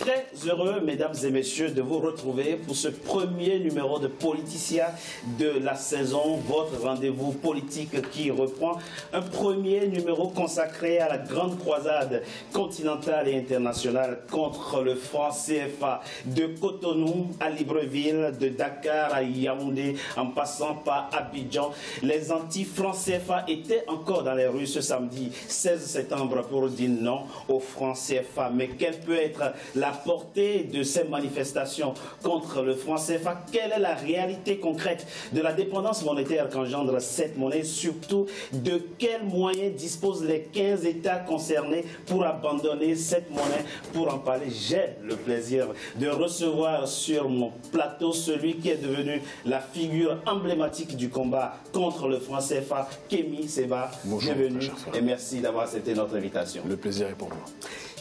Très heureux, mesdames et messieurs, de vous retrouver pour ce premier numéro de Politicia de la saison, votre rendez-vous politique qui reprend un premier numéro consacré à la grande croisade continentale et internationale contre le franc CFA, de Cotonou à Libreville, de Dakar à Yaoundé, en passant par Abidjan. Les anti-franc CFA étaient encore dans les rues ce samedi 16 septembre pour dire non au franc CFA. Mais quelle peut être la portée de ces manifestations contre le franc CFA? Quelle est la réalité concrète de la dépendance monétaire qu'engendre cette monnaie? Surtout, de quels moyens disposent les 15 États concernés pour abandonner cette monnaie? Pour en parler, j'ai le plaisir de recevoir sur mon plateau celui qui est devenu la figure emblématique du combat contre le franc CFA, Kémy Séba. Bonjour, bienvenue et merci d'avoir accepté notre invitation. Le plaisir est pour moi.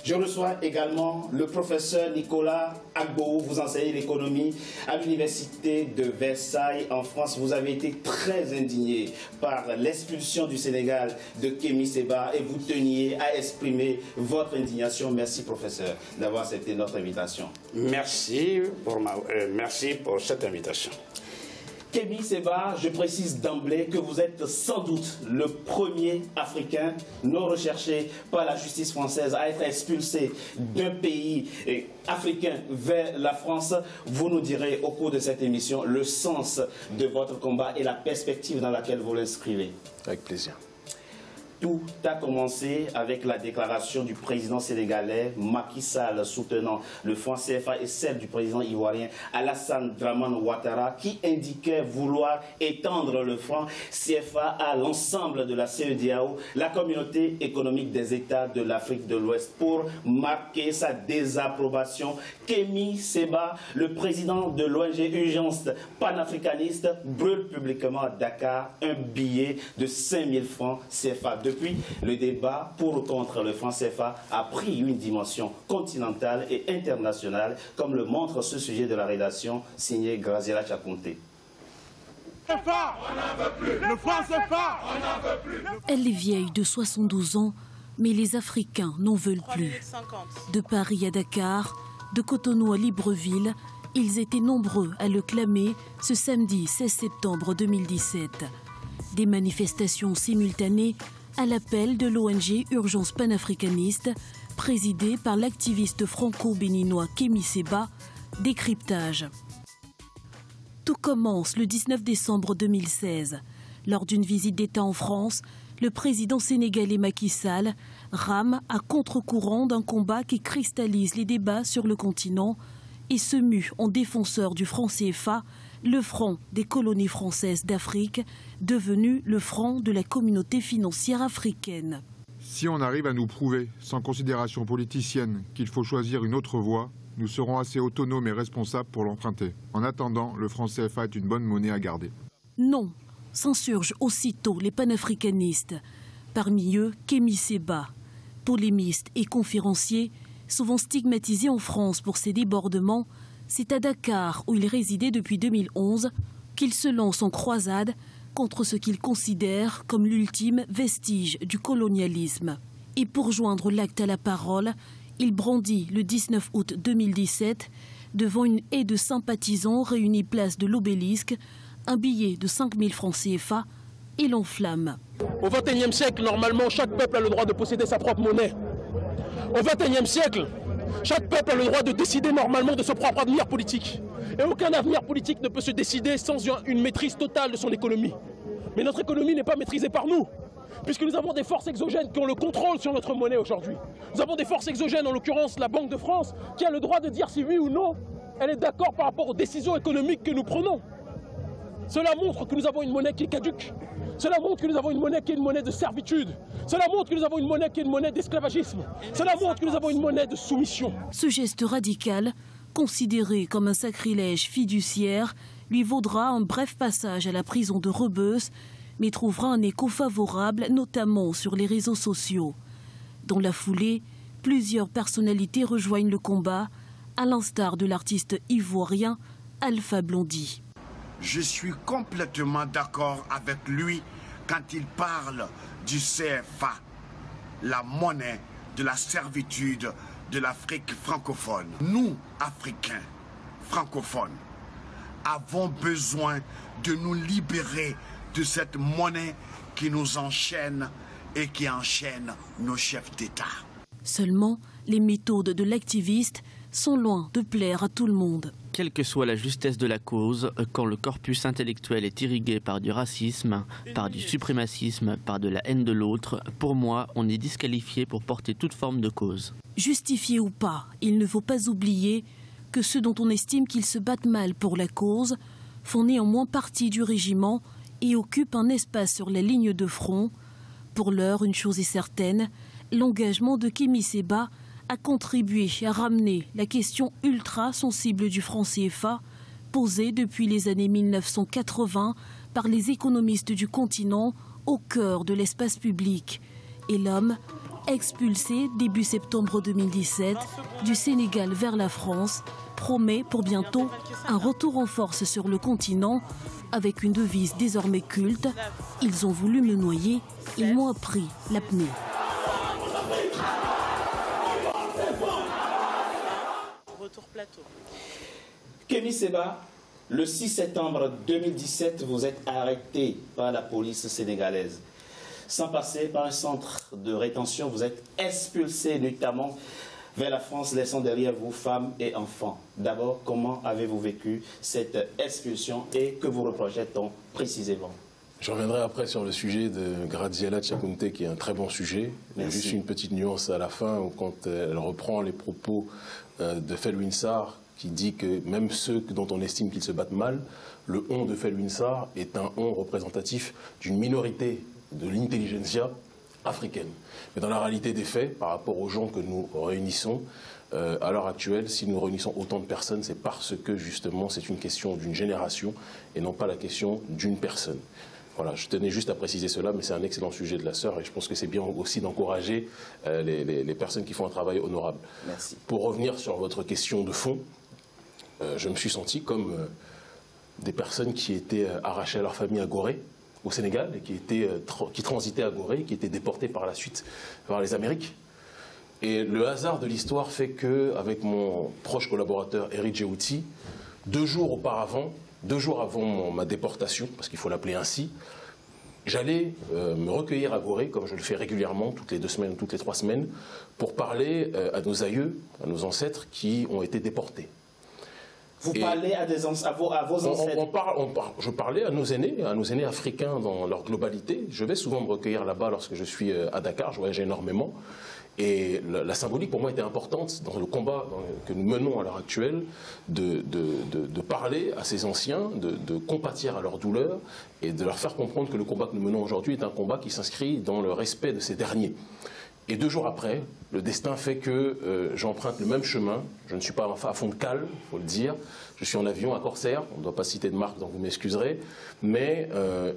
Je reçois également le professeur Nicolas Agbo. Vous enseignez l'économie à l'université de Versailles en France. Vous avez été très indigné par l'expulsion du Sénégal de Kémy Séba et vous teniez à exprimer votre indignation. Merci professeur d'avoir accepté notre invitation. Merci pour cette invitation. Kémy Séba, je précise d'emblée que vous êtes sans doute le premier Africain non recherché par la justice française à être expulsé d'un pays africain vers la France. Vous nous direz au cours de cette émission le sens de votre combat et la perspective dans laquelle vous l'inscrivez. Avec plaisir. Tout a commencé avec la déclaration du président sénégalais Macky Sall soutenant le franc CFA et celle du président ivoirien Alassane Dramane Ouattara qui indiquait vouloir étendre le franc CFA à l'ensemble de la CEDEAO, la communauté économique des États de l'Afrique de l'Ouest, pour marquer sa désapprobation. Kémy Séba, le président de l'ONG Urgence panafricaniste, brûle publiquement à Dakar un billet de 5000 francs CFA. Depuis, le débat pour ou contre le franc CFA a pris une dimension continentale et internationale, comme le montre ce sujet de la rédaction signé Graziella Chakonté. Elle est vieille de 72 ans, mais les Africains n'en veulent plus. De Paris à Dakar, de Cotonou à Libreville, ils étaient nombreux à le clamer ce samedi 16 septembre 2017. Des manifestations simultanées à l'appel de l'ONG Urgence panafricaniste, présidée par l'activiste franco-béninois Kémy Séba. Décryptage. Tout commence le 19 décembre 2016. Lors d'une visite d'État en France, le président sénégalais Macky Sall rame à contre-courant d'un combat qui cristallise les débats sur le continent et se mue en défenseur du franc CFA, le franc des colonies françaises d'Afrique, devenu le franc de la communauté financière africaine. Si on arrive à nous prouver, sans considération politicienne, qu'il faut choisir une autre voie, nous serons assez autonomes et responsables pour l'emprunter. En attendant, le franc CFA est une bonne monnaie à garder. Non, s'insurgent aussitôt les panafricanistes. Parmi eux, Kémy Séba, polémiste et conférencier, souvent stigmatisé en France pour ses débordements. C'est à Dakar, où il résidait depuis 2011, qu'il se lance en croisade contre ce qu'il considère comme l'ultime vestige du colonialisme. Et pour joindre l'acte à la parole, il brandit le 19 août 2017, devant une haie de sympathisants réunis place de l'Obélisque, un billet de 5000 francs CFA et l'enflamme. Au XXIe siècle, normalement, chaque peuple a le droit de posséder sa propre monnaie. Au XXIe siècle, chaque peuple a le droit de décider normalement de son propre avenir politique. Et aucun avenir politique ne peut se décider sans une maîtrise totale de son économie. Mais notre économie n'est pas maîtrisée par nous, puisque nous avons des forces exogènes qui ont le contrôle sur notre monnaie aujourd'hui. Nous avons des forces exogènes, en l'occurrence la Banque de France, qui a le droit de dire si oui ou non elle est d'accord par rapport aux décisions économiques que nous prenons. Cela montre que nous avons une monnaie qui est caduque. Cela montre que nous avons une monnaie qui est une monnaie de servitude. Cela montre que nous avons une monnaie qui est une monnaie d'esclavagisme. Cela montre que nous avons une monnaie de soumission. Ce geste radical, considéré comme un sacrilège fiduciaire, lui vaudra un bref passage à la prison de Rebeuss, mais trouvera un écho favorable, notamment sur les réseaux sociaux. Dans la foulée, plusieurs personnalités rejoignent le combat, à l'instar de l'artiste ivoirien Alpha Blondy. Je suis complètement d'accord avec lui quand il parle du CFA, la monnaie de la servitude de l'Afrique francophone. Nous, Africains francophones, avons besoin de nous libérer de cette monnaie qui nous enchaîne et qui enchaîne nos chefs d'État. Seulement, les méthodes de l'activiste sont loin de plaire à tout le monde. Quelle que soit la justesse de la cause, quand le corpus intellectuel est irrigué par du racisme, par du suprémacisme, par de la haine de l'autre, pour moi, on est disqualifié pour porter toute forme de cause. Justifié ou pas, il ne faut pas oublier que ceux dont on estime qu'ils se battent mal pour la cause font néanmoins partie du régiment et occupent un espace sur la ligne de front. Pour l'heure, une chose est certaine, l'engagement de Kémy Séba a contribué à ramener la question ultra sensible du franc CFA, posée depuis les années 1980 par les économistes du continent au cœur de l'espace public. Et l'homme, expulsé début septembre 2017 du Sénégal vers la France, promet pour bientôt un retour en force sur le continent avec une devise désormais culte. Ils ont voulu me noyer, ils m'ont appris l'apnée. Kémy Séba, le 6 septembre 2017, vous êtes arrêté par la police sénégalaise. Sans passer par un centre de rétention, vous êtes expulsé notamment vers la France, laissant derrière vous femmes et enfants. D'abord, comment avez-vous vécu cette expulsion et que vous reprochez-on précisément? Je reviendrai après sur le sujet de Graziella Tchakounté, qui est un très bon sujet. Merci. Juste une petite nuance à la fin, où quand elle reprend les propos de Felwine Sarr, qui dit que même ceux dont on estime qu'ils se battent mal, le on de Felwine Sarr est un on représentatif d'une minorité de l'intelligentsia africaine. Mais dans la réalité des faits, par rapport aux gens que nous réunissons, à l'heure actuelle, si nous réunissons autant de personnes, c'est parce que justement c'est une question d'une génération et non pas la question d'une personne. Voilà, je tenais juste à préciser cela, mais c'est un excellent sujet de la sœur et je pense que c'est bien aussi d'encourager les personnes qui font un travail honorable. Merci. Pour revenir sur votre question de fond, je me suis senti comme des personnes qui étaient arrachées à leur famille à Gorée, au Sénégal, et qui transitaient à Gorée, qui étaient déportées par la suite vers les Amériques. Et le hasard de l'histoire fait qu'avec mon proche collaborateur Éric Djéouti, 2 jours avant ma déportation, parce qu'il faut l'appeler ainsi, j'allais me recueillir à Gorée, comme je le fais régulièrement, toutes les 2 semaines, toutes les 3 semaines, pour parler à nos aïeux, à nos ancêtres qui ont été déportés. Vous parlez à vos ancêtres? Je parlais à nos aînés africains dans leur globalité. Je vais souvent me recueillir là-bas lorsque je suis à Dakar, je voyage énormément. Et la symbolique pour moi était importante dans le combat que nous menons à l'heure actuelle, de parler à ces anciens, de compatir à leur douleur et de leur faire comprendre que le combat que nous menons aujourd'hui est un combat qui s'inscrit dans le respect de ces derniers. Et 2 jours après, le destin fait que j'emprunte le même chemin. Je ne suis pas à fond de cale, il faut le dire. Je suis en avion à Corsair, on ne doit pas citer de marque, donc vous m'excuserez. Mais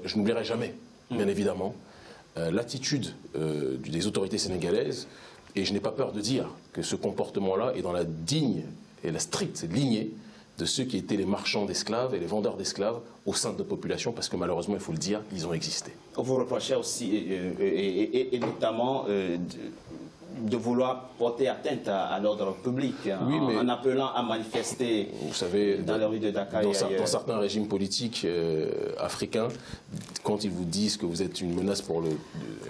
je n'oublierai jamais, bien évidemment, l'attitude des autorités sénégalaises. Et je n'ai pas peur de dire que ce comportement-là est dans la digne et la stricte lignée de ceux qui étaient les marchands d'esclaves et les vendeurs d'esclaves au sein de notre population, parce que malheureusement, il faut le dire, ils ont existé. Vous reprochez aussi, et notamment, de vouloir porter atteinte à l'ordre public, oui, en appelant à manifester, vous savez, dans les rues de Dakar dans certains régimes politiques africains, quand ils vous disent que vous êtes une menace pour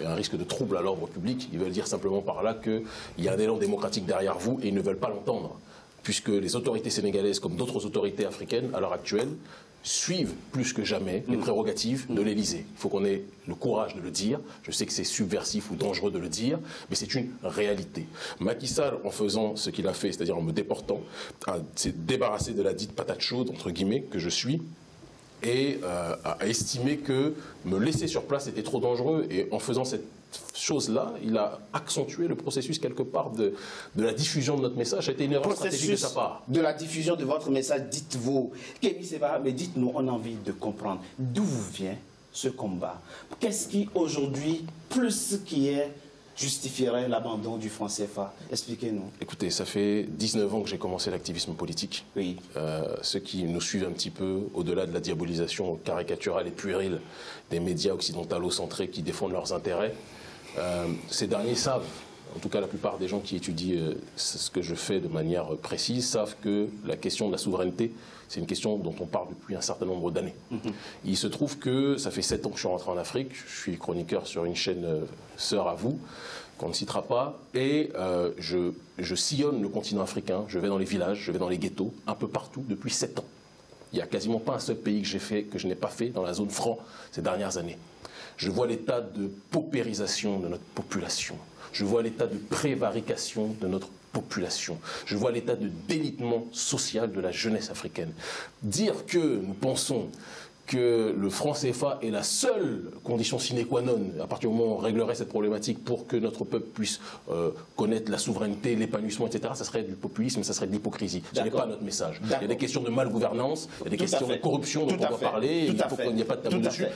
un risque de trouble à l'ordre public, ils veulent dire simplement par là qu'il y a un élan démocratique derrière vous et ils ne veulent pas l'entendre. Puisque les autorités sénégalaises, comme d'autres autorités africaines, à l'heure actuelle, suivent plus que jamais les prérogatives de l'Élysée. Il faut qu'on ait le courage de le dire. Je sais que c'est subversif ou dangereux de le dire, mais c'est une réalité. Macky Sall, en faisant ce qu'il a fait, c'est-à-dire en me déportant, s'est débarrassé de la dite patate chaude, entre guillemets, que je suis, et a estimé que me laisser sur place était trop dangereux. Et en faisant cette chose-là, il a accentué le processus quelque part de la diffusion de notre message. Ça a été une erreur stratégique de sa part. De la diffusion de votre message, dites-vous, Kémy Séba, mais dites-nous, on a envie de comprendre d'où vient ce combat. Qu'est-ce qui aujourd'hui, plus qu'hier, justifierait l'abandon du franc CFA? Expliquez-nous. Écoutez, ça fait 19 ans que j'ai commencé l'activisme politique. Oui. Ceux qui nous suivent un petit peu, au-delà de la diabolisation caricaturale et puérile des médias occidentalo-centrés qui défendent leurs intérêts, ces derniers savent en tout cas la plupart des gens qui étudient ce que je fais de manière précise, savent que la question de la souveraineté, c'est une question dont on parle depuis un certain nombre d'années. Il se trouve que ça fait 7 ans que je suis rentré en Afrique, je suis chroniqueur sur une chaîne sœur à vous, qu'on ne citera pas, et je sillonne le continent africain, je vais dans les villages, je vais dans les ghettos, un peu partout depuis 7 ans. Il n'y a quasiment pas un seul pays que je n'ai pas fait dans la zone franc ces dernières années. Je vois l'état de paupérisation de notre population. Je vois l'état de prévarication de notre population. Je vois l'état de délitement social de la jeunesse africaine. Dire que nous pensons que le franc CFA est la seule condition sine qua non, à partir du moment où on réglerait cette problématique pour que notre peuple puisse connaître la souveraineté, l'épanouissement, etc., ça serait du populisme, ça serait de l'hypocrisie. Ce n'est pas notre message. Il y a des questions de malgouvernance, il y a des questions de corruption dont on doit parler, il faut qu'il n'y ait pas de tabou dessus.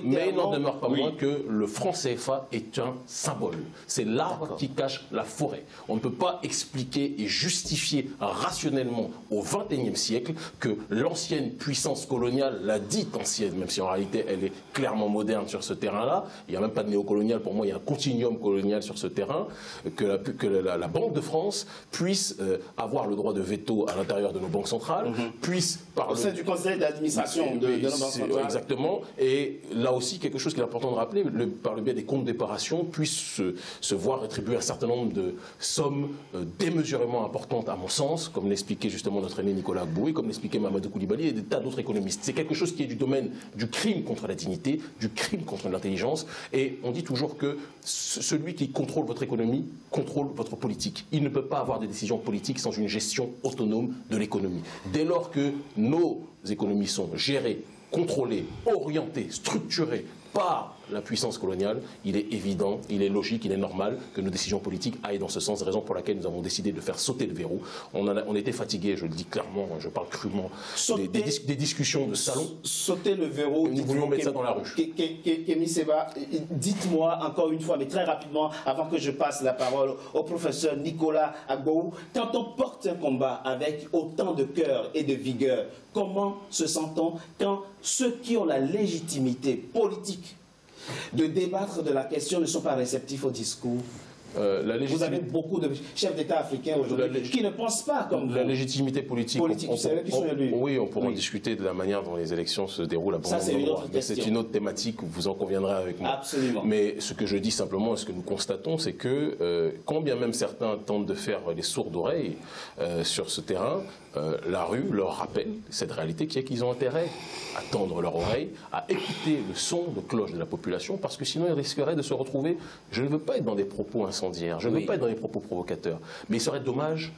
Mais il n'en demeure pas moins que le franc CFA est un symbole. C'est l'arbre qui cache la forêt. On ne peut pas expliquer et justifier rationnellement au XXIe siècle que l'ancienne puissance coloniale, la dite ancienne, même si en réalité elle est clairement moderne sur ce terrain-là, il n'y a même pas de néocolonial, pour moi il y a un continuum colonial sur ce terrain, que la Banque de France puisse avoir le droit de veto à l'intérieur de nos banques centrales, puisse au sein du conseil d'administration de nos banques centrales. Exactement, et là aussi quelque chose qui est important de rappeler, par le biais des comptes d'éparation, puisse se voir rétribuer un certain nombre de sommes démesurément importantes à mon sens, comme l'expliquait justement notre aîné Nicolas Gbou, et comme l'expliquait Mamadou Koulibaly et des tas d'autres économistes. C'est quelque chose qui est du domaine du crime contre la dignité, du crime contre l'intelligence. Et on dit toujours que celui qui contrôle votre économie contrôle votre politique. Il ne peut pas avoir de décisions politiques sans une gestion autonome de l'économie. Dès lors que nos économies sont gérées, contrôlées, orientées, structurées par la puissance coloniale, il est évident, il est logique, il est normal que nos décisions politiques aillent dans ce sens, raison pour laquelle nous avons décidé de faire sauter le verrou. On était fatigués, je le dis clairement, je parle crûment, des discussions de salon. Sauter le verrou. Nous voulions mettre ça dans la rue. Kémy Séba, dites-moi encore une fois, mais très rapidement, avant que je passe la parole au professeur Nicolas Gbou, quand on porte un combat avec autant de cœur et de vigueur, comment se sent-on quand ceux qui ont la légitimité politique de débattre de la question ne sont pas réceptifs au discours? Vous avez beaucoup de chefs d'État africains aujourd'hui qui ne pensent pas comme vous. La légitimité politique, oui, on pourra discuter de la manière dont les élections se déroulent à bon endroit. C'est une autre thématique, vous en conviendrez avec moi. Absolument. Mais ce que je dis simplement, ce que nous constatons, c'est que quand bien même certains tentent de faire les sourdes oreilles sur ce terrain, la rue leur rappelle cette réalité qui est qu'ils ont intérêt à tendre leur oreille, à écouter le son de cloche de la population, parce que sinon ils risqueraient de se retrouver, je ne veux pas être dans des propos incendiaires, je ne veux pas être dans des propos provocateurs, mais il serait dommage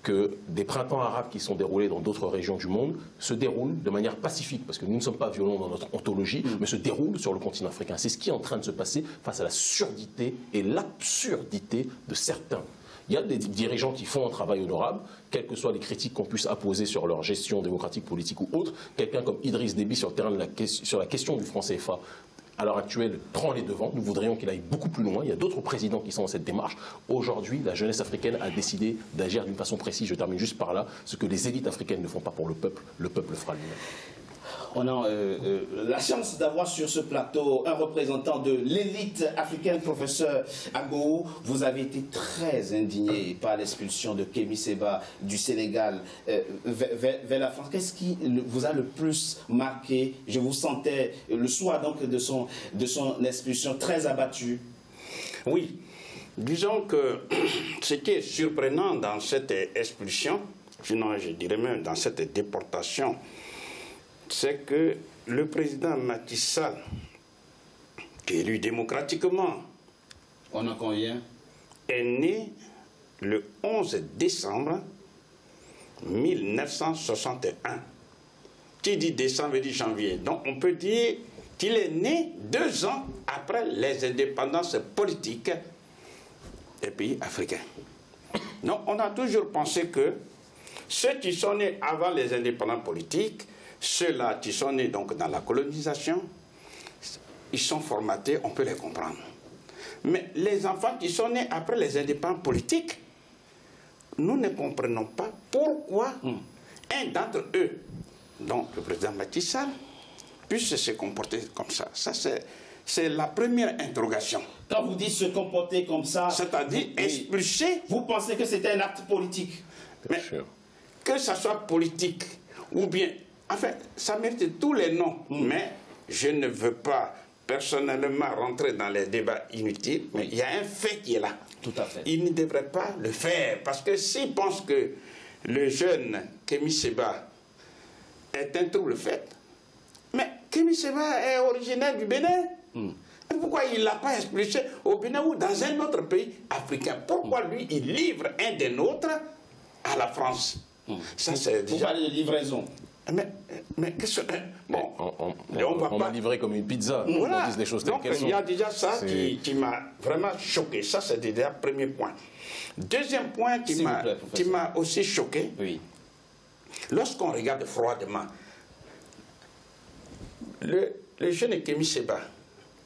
que des printemps arabes qui sont déroulés dans d'autres régions du monde se déroulent de manière pacifique, parce que nous ne sommes pas violents dans notre ontologie, mais se déroulent sur le continent africain. C'est ce qui est en train de se passer face à la surdité et l'absurdité de certains. Il y a des dirigeants qui font un travail honorable, quelles que soient les critiques qu'on puisse apposer sur leur gestion démocratique, politique ou autre. Quelqu'un comme Idriss Déby sur le terrain sur la question du franc CFA, à l'heure actuelle, prend les devants. Nous voudrions qu'il aille beaucoup plus loin. Il y a d'autres présidents qui sont dans cette démarche. Aujourd'hui, la jeunesse africaine a décidé d'agir d'une façon précise. Je termine juste par là. Ce que les élites africaines ne font pas pour le peuple le fera lui-même. On a la chance d'avoir sur ce plateau un représentant de l'élite africaine, professeur Gbou. Vous avez été très indigné par l'expulsion de Kémy Séba du Sénégal vers la France. Qu'est-ce qui vous a le plus marqué? Je vous sentais le soir donc de son expulsion très abattu. Oui, disons que ce qui est surprenant dans cette expulsion, sinon je dirais même dans cette déportation, c'est que le président Macky Sall, qui est élu démocratiquement, on en convient, est né le 11 décembre 1961. Qui dit décembre dit janvier. Donc on peut dire qu'il est né 2 ans après les indépendances politiques des pays africains. Donc on a toujours pensé que ceux qui sont nés avant les indépendances politiques, ceux-là qui sont nés donc dans la colonisation, ils sont formatés, on peut les comprendre. Mais les enfants qui sont nés après les indépendances politiques, nous ne comprenons pas pourquoi un d'entre eux, donc le président Macky Sall, puisse se comporter comme ça. Ça, c'est la première interrogation. Quand vous dites se comporter comme ça... C'est-à-dire expulser... Vous pensez que c'était un acte politique? Mais que ça soit politique ou bien... Enfin, ça mérite tous les noms. Mais je ne veux pas personnellement rentrer dans les débats inutiles. Mais il y a un fait qui est là. Tout à fait. Il ne devrait pas le faire. Parce que s'il pense que le jeune Kémy Séba est un trouble fait, mais Kémy Séba est originaire du Bénin. Pourquoi il ne l'a pas expulsé au Bénin ou dans un autre pays africain? Pourquoi lui, il livre un des nôtres à la France? Ça, c'est déjà... Vous parlez de livraison. Mais qu'est-ce que... Bon, on m'a livré comme une pizza. Voilà. On dise les choses telles qu'elles sont. Il y a déjà ça qui m'a vraiment choqué. Ça, c'est déjà le premier point. Deuxième point qui m'a aussi choqué, lorsqu'on regarde froidement, le jeune Kémy Séba,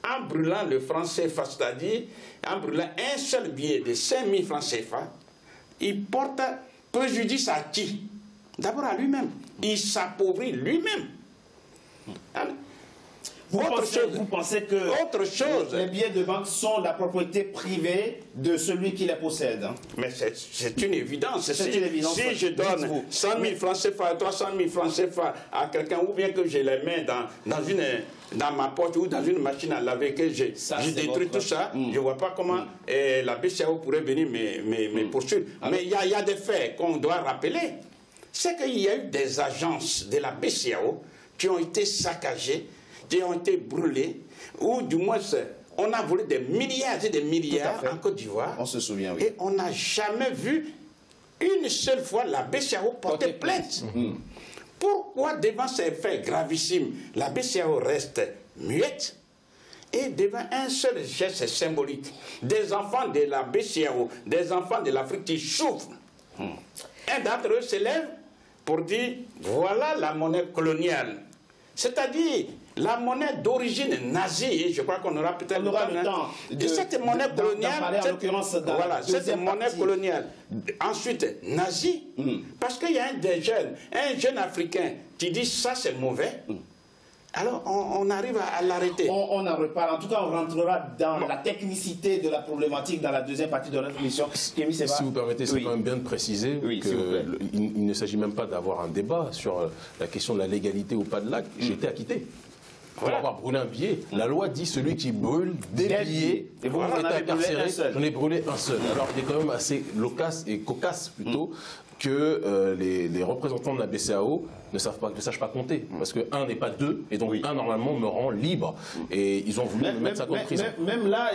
en brûlant le franc CFA, c'est-à-dire en brûlant un seul billet de 5 000 francs CFA, il porte préjudice à qui? D'abord à lui-même. Il s'appauvrit lui-même. Vous pensez que les billets de banque sont la propriété privée de celui qui les possède? Mais c'est une évidence. C'est une évidence. Si je donne 100 000 francs CFA, 300 000 francs CFA à quelqu'un, ou bien que je les mets dans ma poche ou dans une machine à laver, que je détruis tout ça, je ne vois pas comment la BCAO pourrait venir me poursuivre. Mais il y a des faits qu'on doit rappeler. C'est qu'il y a eu des agences de la BCAO qui ont été saccagées, qui ont été brûlées, ou du moins on a volé des milliards et des milliards en Côte d'Ivoire. On se souvient, oui. Et on n'a jamais vu une seule fois la BCAO porter plainte. Pourquoi devant ces faits gravissimes, la BCAO reste muette et devant un seul geste symbolique, des enfants de la BCAO, des enfants de l'Afrique qui souffrent, un d'entre eux se lève pour dire voilà la monnaie coloniale, c'est-à-dire la monnaie d'origine nazie, et je crois qu'on aura peut-être le temps de cette monnaie coloniale, cette monnaie coloniale, ensuite nazie, parce qu'il y a un jeune Africain qui dit ça c'est mauvais. Alors, on arrive à l'arrêter. On en reparle. En tout cas, on rentrera dans la technicité de la problématique dans la deuxième partie de notre émission. Si vous permettez, c'est quand même bien de préciser qu'il ne s'agit même pas d'avoir un débat sur la question de la légalité ou pas de l'acte. J'ai été acquitté. Pour avoir brûlé un billet, la loi dit celui qui brûle des billets est incarcéré. J'en ai brûlé un seul. Alors, il est quand même assez loquace et cocasse plutôt que les représentants de la BCAO ne sachent pas compter. Parce que 1 n'est pas 2, et donc 1 normalement me rend libre. Et ils ont voulu me mettre ça comme prison. Même là,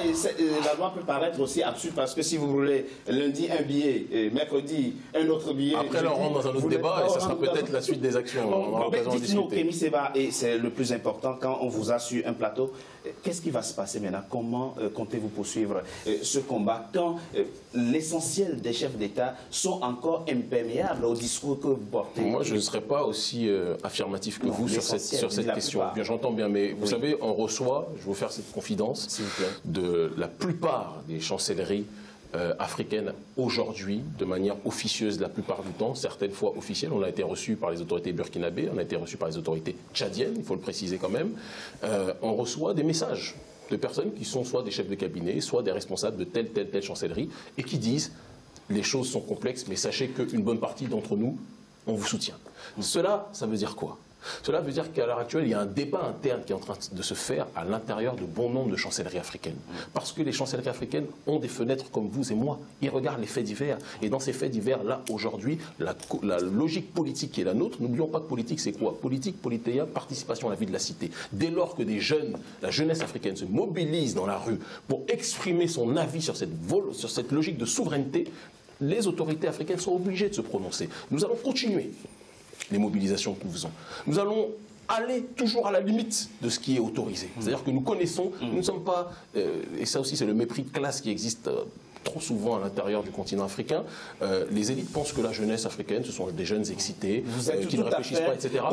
la loi peut paraître aussi absurde, parce que si vous brûlez lundi un billet, et mercredi un autre billet... Après là, on rentre dans un autre débat, et ça sera peut-être la suite des actions. On aura l'occasion de discuter. Kémy Séba, et c'est le plus important, quand on vous a sur un plateau, qu'est-ce qui va se passer maintenant? Comment comptez-vous poursuivre ce combat quand l'essentiel des chefs d'État sont encore imperméables au discours que vous portez? Moi, je ne serai pas aussi affirmatif que vous sur cette question. Bien, j'entends bien, mais vous savez, on reçoit, je vais vous faire cette confidence, de la plupart des chancelleries africaines aujourd'hui, de manière officieuse la plupart du temps, certaines fois officielles. On a été reçu par les autorités burkinabées, on a été reçu par les autorités tchadiennes, il faut le préciser quand même. On reçoit des messages de personnes qui sont soit des chefs de cabinet, soit des responsables de telle chancellerie, et qui disent les choses sont complexes, mais sachez qu'une bonne partie d'entre nous, on vous soutient. Cela, ça veut dire quoi? Cela veut dire qu'à l'heure actuelle, il y a un débat interne qui est en train de se faire à l'intérieur de bon nombre de chancelleries africaines. Parce que les chancelleries africaines ont des fenêtres comme vous et moi. Ils regardent les faits divers. Et dans ces faits divers-là, aujourd'hui, la logique politique qui est la nôtre, n'oublions pas que politique, c'est quoi? Politique, politéia, participation à la vie de la cité. Dès lors que des jeunes, la jeunesse africaine se mobilise dans la rue pour exprimer son avis sur cette logique de souveraineté, les autorités africaines sont obligées de se prononcer. Nous allons continuer les mobilisations que nous faisons. Nous allons aller toujours à la limite de ce qui est autorisé. C'est-à-dire que nous connaissons, nous ne sommes pas, et ça aussi c'est le mépris de classe qui existe trop souvent à l'intérieur du continent africain, les élites pensent que la jeunesse africaine, ce sont des jeunes excités, qui ne réfléchissent pas, etc.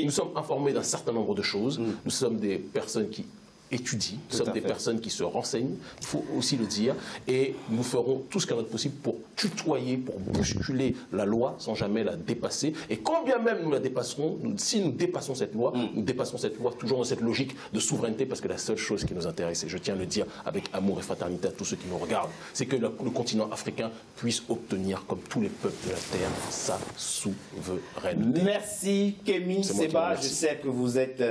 Nous sommes informés d'un certain nombre de choses. Nous sommes des personnes qui étudie, nous sommes des personnes qui se renseignent, il faut aussi le dire, et nous ferons tout ce qu'il est possible pour tutoyer, pour bousculer la loi sans jamais la dépasser. Et quand bien même nous la dépasserons, si nous dépassons cette loi, nous dépassons cette loi toujours dans cette logique de souveraineté, parce que la seule chose qui nous intéresse, et je tiens à le dire avec amour et fraternité à tous ceux qui nous regardent, c'est que le continent africain puisse obtenir, comme tous les peuples de la Terre, sa souveraineté. Merci Kémy Séba, je sais que vous êtes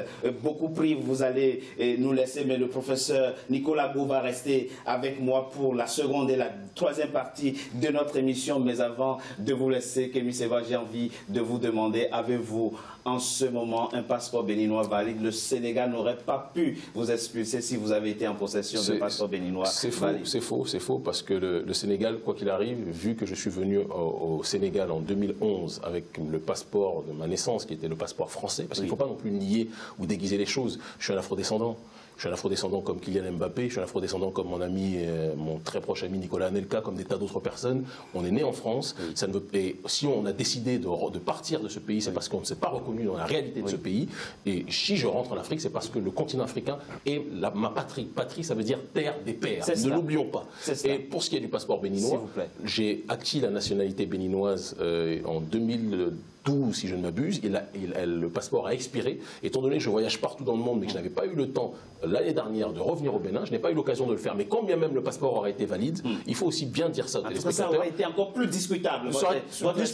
beaucoup pris, vous allez nous laisser, mais le professeur Nicolas Bou va rester avec moi pour la seconde et la troisième partie de notre émission. Mais avant de vous laisser, Kémy Séba, j'ai envie de vous demander, avez-vous en ce moment un passeport béninois valide? Le Sénégal n'aurait pas pu vous expulser si vous avez été en possession d'un passeport béninois valide. C'est faux, parce que le Sénégal, quoi qu'il arrive, vu que je suis venu au Sénégal en 2011 avec le passeport de ma naissance, qui était le passeport français, parce qu'il ne faut pas non plus nier ou déguiser les choses, je suis un afrodescendant. Je suis un afrodescendant comme Kylian Mbappé, je suis un afrodescendant comme mon ami, mon très proche ami Nicolas Anelka, comme des tas d'autres personnes. On est né en France. Ça ne veut, et si on a décidé de partir de ce pays, c'est parce qu'on ne s'est pas reconnu dans la réalité de ce pays. Et si je rentre en Afrique, c'est parce que le continent africain est ma patrie. Patrie, ça veut dire terre des pères. Ne l'oublions pas. Et pour ce qui est du passeport béninois, j'ai acquis la nationalité béninoise en 2012, si je ne m'abuse. Le passeport a expiré. Étant donné que je voyage partout dans le monde, mais que je n'avais pas eu le temps l'année dernière de revenir au Bénin, je n'ai pas eu l'occasion de le faire. Mais quand bien même le passeport aurait été valide, il faut aussi bien dire ça aux téléspectateurs. Ça aurait été encore plus discutable.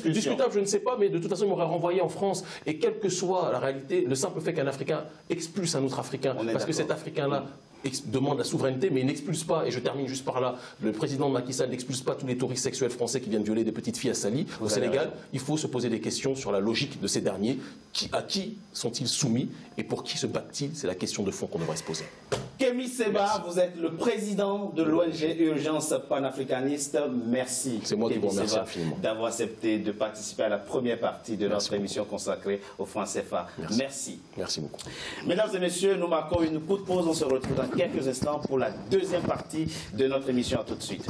Discutable, je ne sais pas, mais de toute façon, il m'aurait renvoyé en France. Et quelle que soit la réalité, le simple fait qu'un Africain expulse un autre Africain, parce que cet Africain-là demande la souveraineté, mais il n'expulse pas, et je termine juste par là, le président Macky Sall n'expulse pas tous les touristes sexuels français qui viennent violer des petites filles à Sali. Au Sénégal, il faut se poser des questions sur la logique de ces derniers. À qui sont-ils soumis et pour qui se battent-ils? C'est la question de fond qu'on devrait se poser. Kémy Séba, vous êtes le président de l'ONG Urgence panafricaniste. Merci. C'est moi qui vous remercie infiniment d'avoir accepté de participer à la première partie de notre émission consacrée au franc CFA. Merci. Merci beaucoup. Mesdames et messieurs, nous marquons une courte pause. On se retrouve dans quelques instants pour la deuxième partie de notre émission. À tout de suite.